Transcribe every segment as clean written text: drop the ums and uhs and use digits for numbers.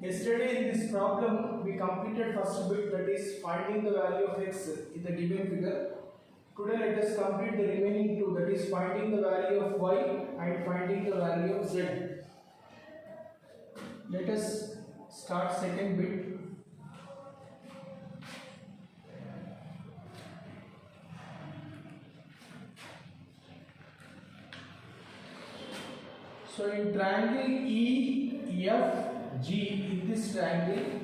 Yesterday in this problem we completed first bit, that is finding the value of x in the given figure. Today let us complete the remaining two, that is finding the value of y and finding the value of z. Let us start second bit. So in triangle EFG, in this triangle,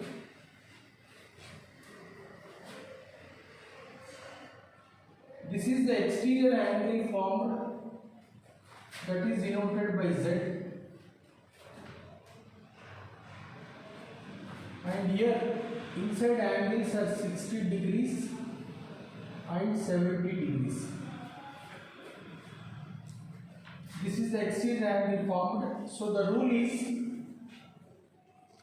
this is the exterior angle formed, that is denoted by Z, and here inside angles are 60 degrees and 70 degrees. This is the exterior angle formed. So the rule is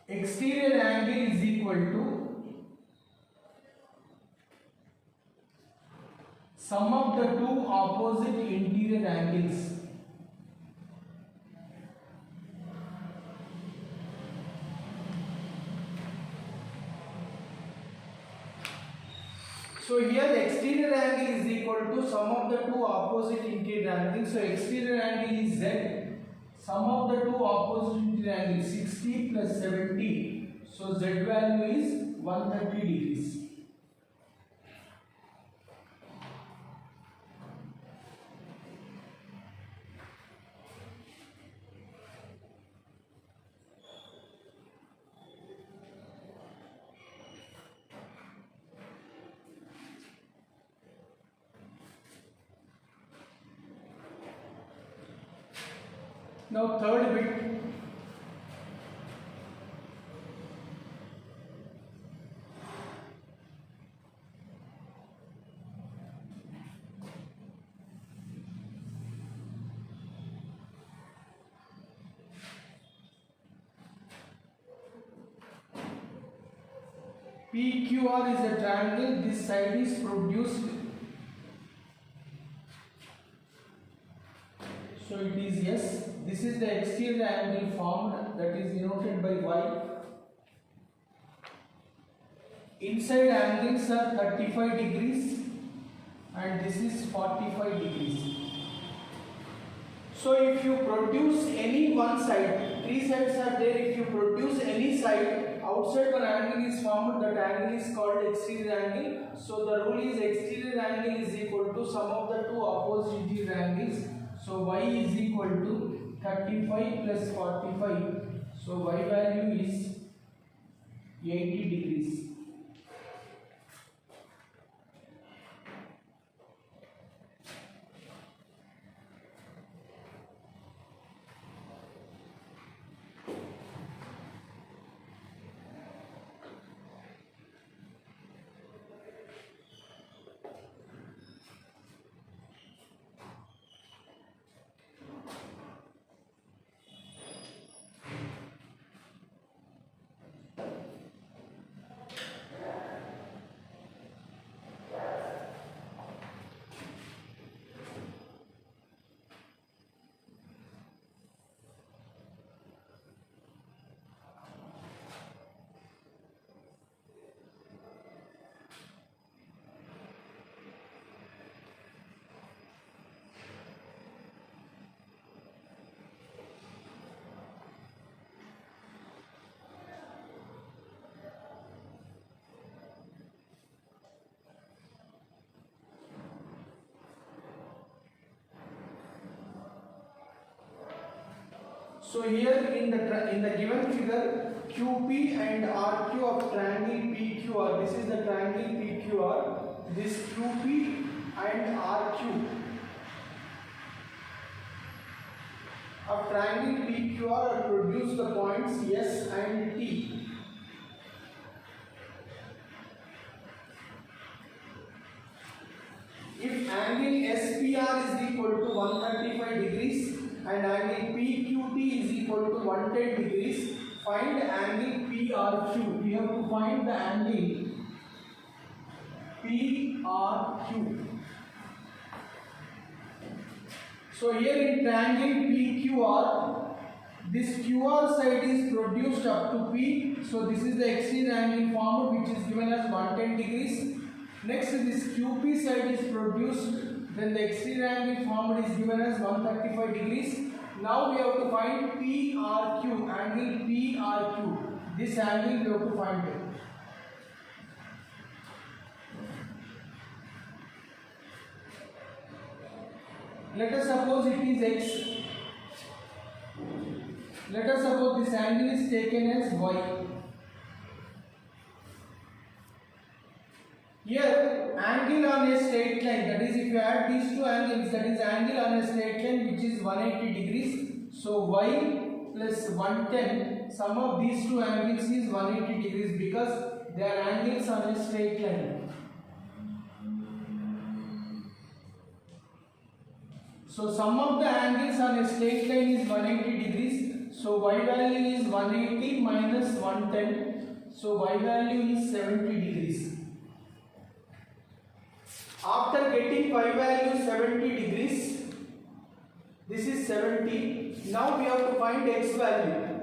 exterior angle is equal to sum of the two opposite interior angles. So here the exterior angle is equal to sum of the two opposite interior angles. So exterior angle is Z. Sum of the two opposite interior angles 60 plus 70. So Z value is 130 degrees. Now third bit, PQR is a triangle, this side is produced. So it is yes. This is the exterior angle formed, that is denoted by Y. Inside angles are 35 degrees and this is 45 degrees. So if you produce any one side, three sides are there, if you produce any side, outside one angle is formed, that angle is called exterior angle. So the rule is exterior angle is equal to sum of the two opposite interior angles. So y is equal to 35 plus 45. So y value is 80 degrees. So here in the given figure, QP and RQ of triangle PQR, this is the triangle PQR, this QP and RQ of triangle PQR are produce the points S and T. If angle SPR is equal to 135 degrees and angle PQT is equal to 110 degrees, find angle PRQ. We have to find the angle PRQ. So here in triangle PQR, this QR side is produced up to P. So this is the exterior angle formed, which is given as 110 degrees. Next, this QP side is produced, then the exterior angle formed is given as 135 degrees. Now we have to find PRQ, angle PRQ. This angle we have to find it. Let us suppose it is X. Let us suppose this angle is taken as Y. Here, angle on a straight line, that is, if you add these two angles, that is angle on a straight line which is 180 degrees. So Y plus 110, sum of these two angles is 180 degrees because they are angles on a straight line. So sum of the angles on a straight line is 180 degrees. So Y value is 180 minus 110. So Y value is 70 degrees. After getting Y value 70 degrees, this is 70. Now we have to find X value.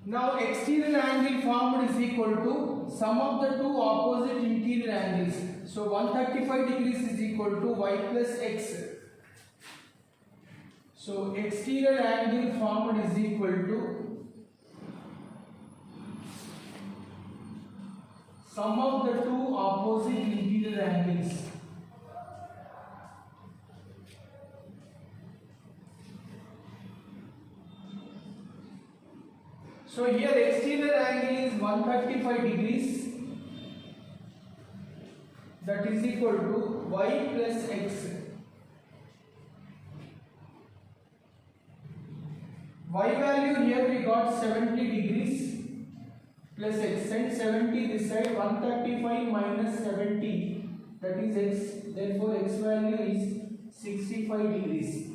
Now exterior angle formed is equal to sum of the two opposite interior angles. So 135 degrees is equal to Y plus X. So exterior angle formed is equal to sum of the two opposite interior angles. So here exterior angle is 135 degrees, that is equal to Y plus X. Y value here we got 70 degrees plus X, and 70 this side, 135 minus 70, that is X. Therefore X value is 65 degrees.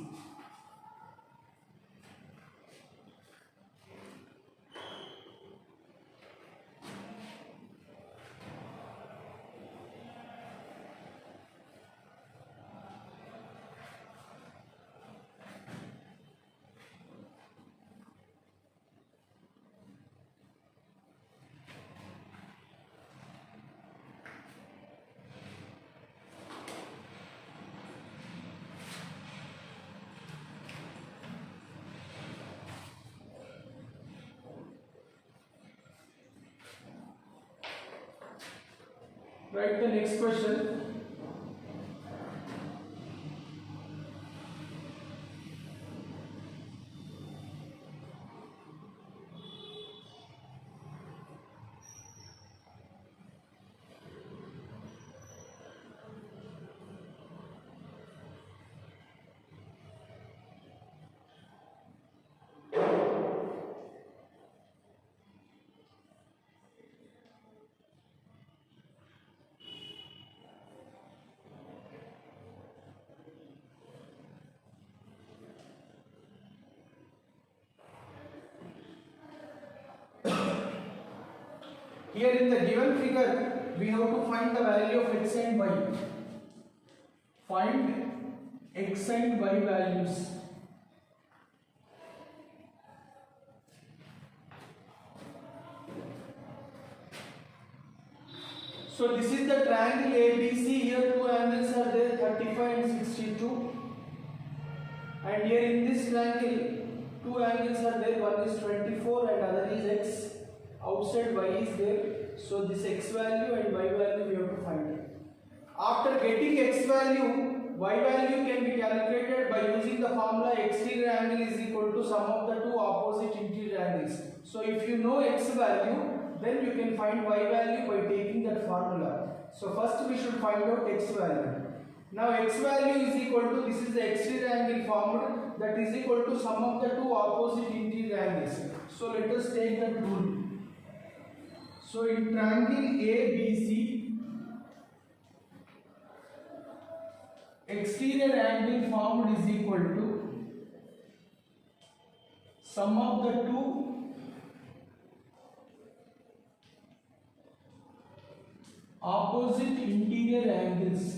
Write the next question. Here in the given figure, we have to find the value of X and Y. Find X and Y values. So this is the triangle ABC. Here two angles are there, 35 and 62. And here in this triangle, two angles are there, one is 24 and other is X. Outside Y is there, so this X value and Y value we have to find it. After getting X value, Y value can be calculated by using the formula exterior angle is equal to sum of the two opposite interior angles. So if you know X value, then you can find Y value by taking that formula. So first we should find out X value. Now X value is equal to, this is the exterior angle formed, that is equal to sum of the two opposite interior angles. So let us take that rule. So in triangle ABC, exterior angle formed is equal to sum of the two opposite interior angles.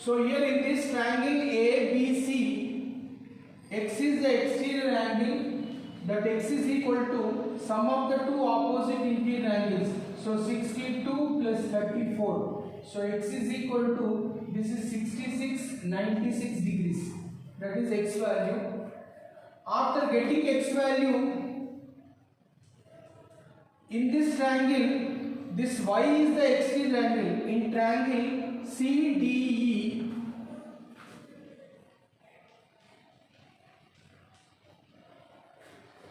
So here in this triangle ABC, x is the exterior angle, that x is equal to sum of the two opposite interior angles. So 62 plus 34. So x is equal to, this is 66, 96 degrees. That is x value. After getting x value, in this triangle, this y is the exterior angle. In triangle CDE,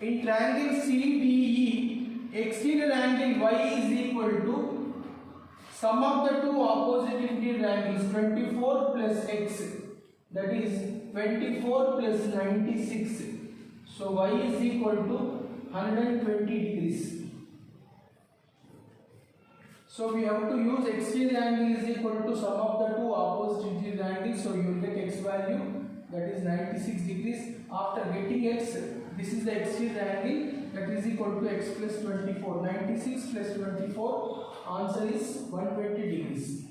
in triangle CDE, exterior angle y is equal to sum of the two opposite interior angles, 24 plus x, that is 24 plus 96. So y is equal to 120 degrees. So we have to use exterior angle is equal to sum of the two opposite interior angles. So you will get x value, that is 96 degrees. After getting x, this is the exterior angle, that is equal to x plus 24. 96 plus 24, answer is 120 degrees.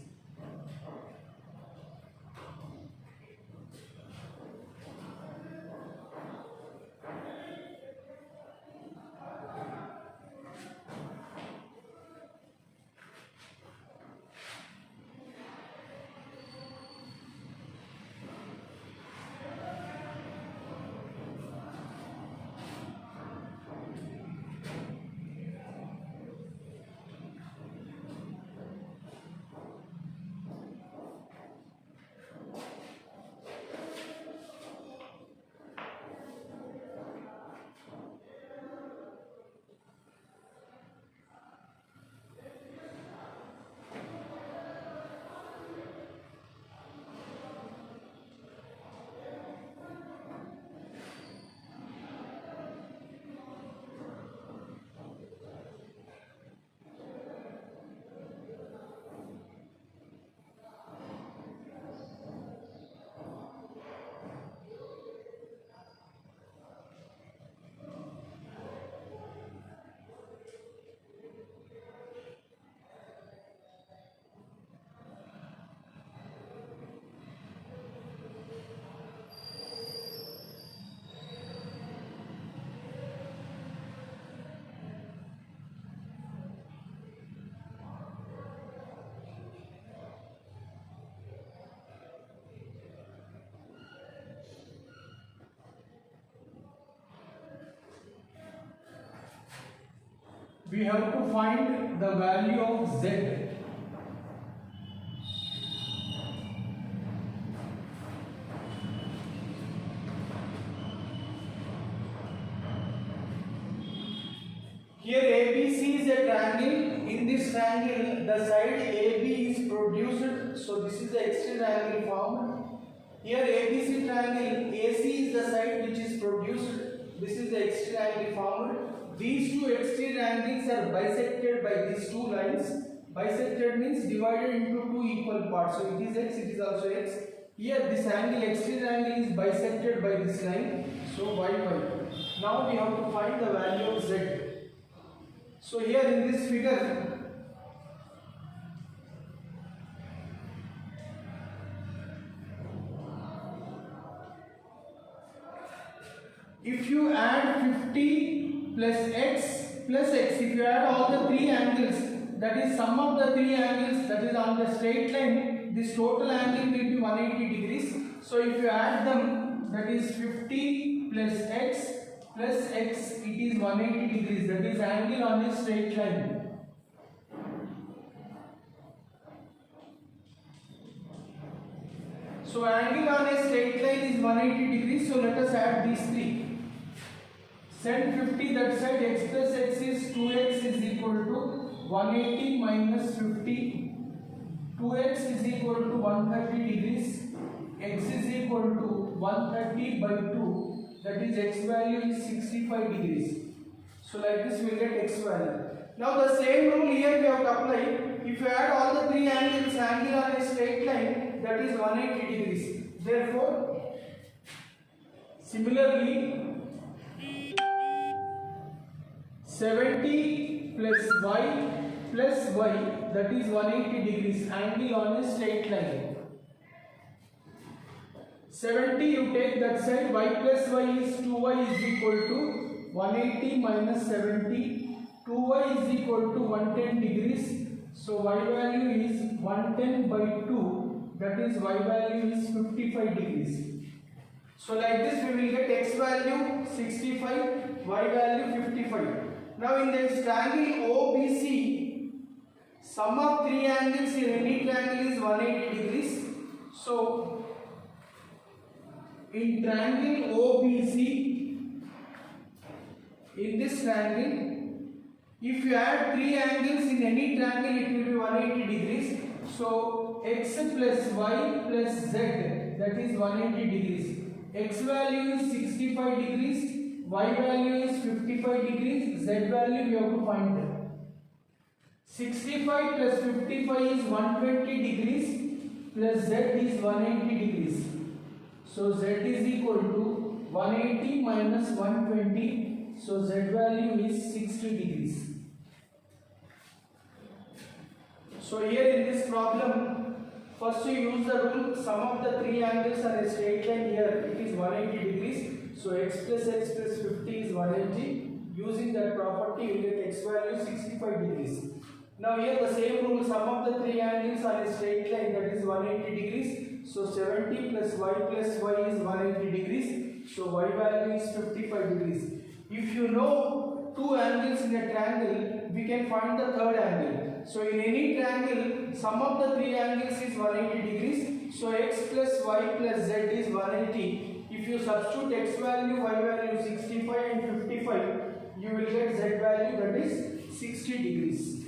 We have to find the value of z. Here ABC is a triangle. In this triangle, the side AB is produced. So this is the exterior angle formed. Here ABC triangle, AC is the side which is produced. This is the exterior angle formed. These two exterior angles are bisected by these two lines. Bisected means divided into two equal parts. So it is x, it is also x. Here this angle, exterior angle is bisected by this line. So y. Now we have to find the value of z. So here in this figure, if you add 50 plus x, if you add all the three angles, that is sum of the three angles, that is on the straight line, this total angle will be 180 degrees. So if you add them, that is 50 plus x, it is 180 degrees, that is angle on a straight line. So angle on a straight line is 180 degrees, so let us add these three. Send 50 that side, x plus x is 2x is equal to 180 minus 50. 2x is equal to 130 degrees. X is equal to 130 by 2. That is x value is 65 degrees. So like this we will get x value. Now the same rule here we have to apply. If you add all the three angles, angle on a straight line, that is 180 degrees. Therefore, similarly, 70 plus y, that is 180 degrees, angle on a straight line. 70 you take that side, y plus y is 2y is equal to 180 minus 70. 2y is equal to 110 degrees. So y value is 110 by 2, that is y value is 55 degrees. So like this we will get x value 65, y value 55. Now in this triangle OBC, sum of three angles in any triangle is 180 degrees. So in triangle OBC, in this triangle, if you add three angles in any triangle, it will be 180 degrees. So x plus y plus z, that is 180 degrees. X value is 65 degrees, y value is 55 degrees, z value we have to find. 65 plus 55 is 120 degrees, plus z is 180 degrees. So z is equal to 180 minus 120, so z value is 60 degrees. So here in this problem, first you use the rule, sum of the three angles are a straight line. Here it is 180 degrees, so x plus 50 is 180. Using that property you get x value 65 degrees. Now here the same rule, sum of the three angles are a straight line, that is 180 degrees. So 70 plus y is 180 degrees. So y value is 55 degrees. If you know two angles in a triangle, we can find the third angle. So in any triangle, sum of the three angles is 180 degrees. So x plus y plus z is 180. If you substitute x value, y value 65 and 55, you will get z value, that is 60 degrees.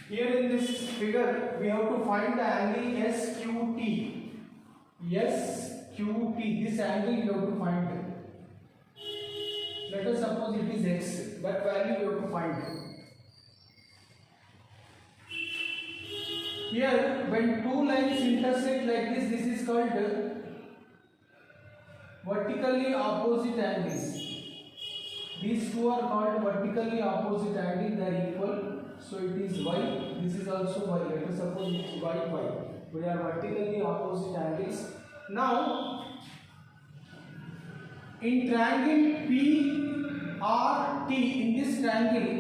Here in this figure, we have to find the angle SQT. SQT, this angle you have to find. Let us suppose it is x, that value you have to find. Here, when two lines intersect like this is called vertically opposite angles. These two are called vertically opposite angle, they are equal. So it is y, this is also y. Let us suppose it is y. We are vertically opposite angles. Now, in triangle PRT, in this triangle,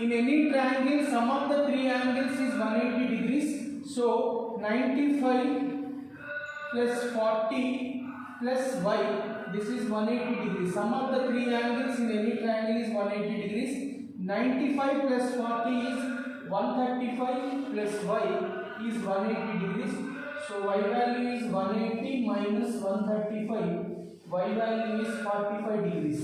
in any triangle, sum of the three angles is 180 degrees. So 95 plus 40 plus y. This is 180 degrees. Sum of the three angles in any triangle is 180 degrees. 95 plus 40 is 135 plus y is 180 degrees. So y value is 180 minus 135. Y value is 45 degrees.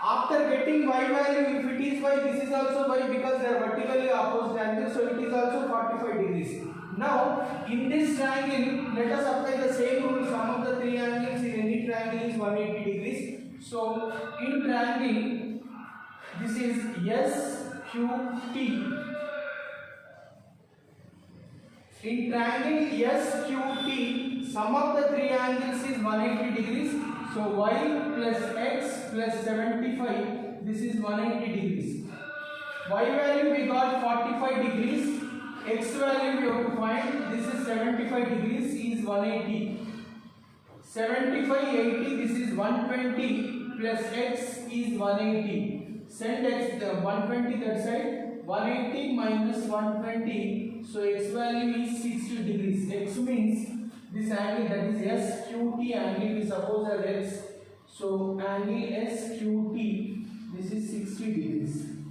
After getting y value, if it is y, this is also y because they are vertically opposite angles. So it is also 45 degrees. Now in this triangle, let us apply the same rule. Sum of the three angles in any triangle is 180 degrees. So in triangle, this is SQT. In triangle SQT, sum of the three angles is 180 degrees. So y plus x plus 75, this is 180 degrees. Y value we got 45 degrees. X value we have to find. This is 75 degrees is 180. 75, 80, this is 120 plus x is 180. Send x the 120 that side. 180 minus 120. So x value is 60 degrees. X means this angle, that is SQT angle, we suppose as x. So angle SQT, this is 60 degrees.